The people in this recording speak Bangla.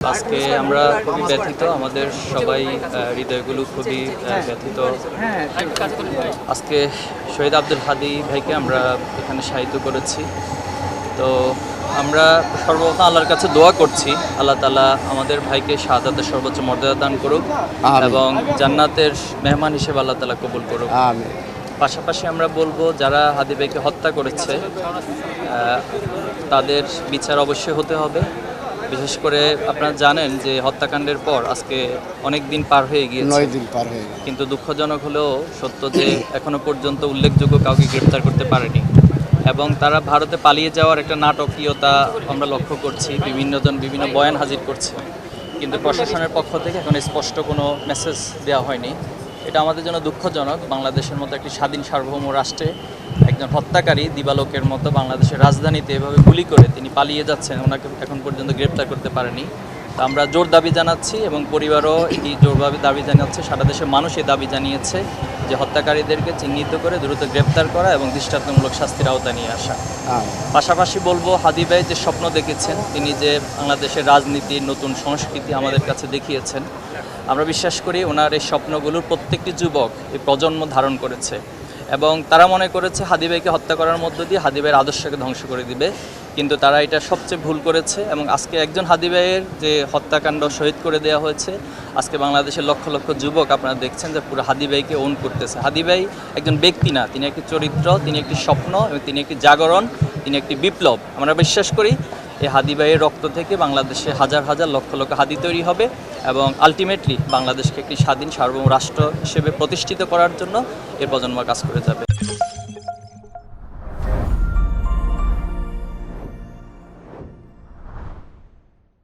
আজকে আমরা খুবই ব্যথিত, আমাদের সবাই হৃদয়গুলো খুবই ব্যথিত। আজকে শহীদ আব্দুল হাদী ভাইকে আমরা এখানে শাহিদ করেছি। তো আমরা সর্বপ্রথম আল্লাহর কাছে দোয়া করছি, আল্লাহ তাআলা আমাদের ভাইকে শাহাদাতের সর্বোচ্চ মর্যাদা দান করুক এবং জান্নাতের মেহমান হিসেবে আল্লাহ তাআলা কবুল করুক। পাশাপাশি আমরা বলবো, যারা হাদী ভাইকে হত্যা করেছে তাদের বিচার অবশ্যই হতে হবে। বিশেষ করে আপনারা জানেন যে হত্যাকাণ্ডের পর আজকে অনেক দিন পার হয়ে গিয়েছে, 9 দিন পার হয়ে গেল, কিন্তু দুঃখজনক হলেও সত্য যে এখনো পর্যন্ত উল্লেখযোগ্য কাউকে গ্রেপ্তার করতে পারেনি এবং তারা ভারতে পালিয়ে যাওয়ার একটা নাটকীয়তা আমরা লক্ষ্য করছি। বিভিন্নজন বিভিন্ন বয়ান হাজির করছে, কিন্তু প্রশাসনের পক্ষ থেকে এখন স্পষ্ট কোনো মেসেজ দেওয়া হয়নি। এটা আমাদের জন্য দুঃখজনক। বাংলাদেশের মতো একটি স্বাধীন সার্বভৌম রাষ্ট্রে একজন হত্যাকারী দিবালোকের মতো বাংলাদেশের রাজধানীতে এভাবে গুলি করে তিনি পালিয়ে যাচ্ছেন, ওনাকে এখন পর্যন্ত গ্রেপ্তার করতে পারেনি। তো আমরা জোর দাবি জানাচ্ছি এবং পরিবারও এই জোরভাবে দাবি জানাচ্ছে, সারা দেশের মানুষ এই দাবি জানিয়েছে যে হত্যাকারীদেরকে চিহ্নিত করে দ্রুত গ্রেপ্তার করা এবং দৃষ্টান্তমূলক শাস্তির আওতায় নিয়ে আসা। পাশাপাশি বলবো, হাদী ভাই যে স্বপ্ন দেখেছেন, তিনি যে বাংলাদেশের রাজনীতির নতুন সংস্কৃতি আমাদের কাছে দেখিয়েছেন, আমরা বিশ্বাস করি ওনার এই স্বপ্নগুলোর প্রত্যেকটি যুবক এই প্রজন্ম ধারণ করেছে এবং তারা মনে করেছে হাদী ভাইকে হত্যা করার মধ্য দিয়ে হাদী ভাইয়ের আদর্শকে ধ্বংস করে দিবে, কিন্তু তারা এটা সবচেয়ে ভুল করেছে। এবং আজকে একজন হাদী ভাইয়ের যে হত্যাকাণ্ড শহীদ করে দেওয়া হয়েছে, আজকে বাংলাদেশের লক্ষ লক্ষ যুবক আপনারা দেখছেন যে পুরো হাদী ভাইকে ওন করতেছে। হাদী ভাই একজন ব্যক্তি না, তিনি একটি চরিত্র, তিনি একটি স্বপ্ন এবং তিনি একটি জাগরণ, তিনি একটি বিপ্লব। আমরা বিশ্বাস করি এই হাদী ভাইয়ের রক্ত থেকে বাংলাদেশে হাজার হাজার লক্ষ লক্ষ হাদী তৈরি হবে এবং আলটিমেটলি বাংলাদেশকে একটি স্বাধীন সার্বভৌম রাষ্ট্র হিসেবে প্রতিষ্ঠিত করার জন্য এর প্রজন্ম কাজ করে যাবে।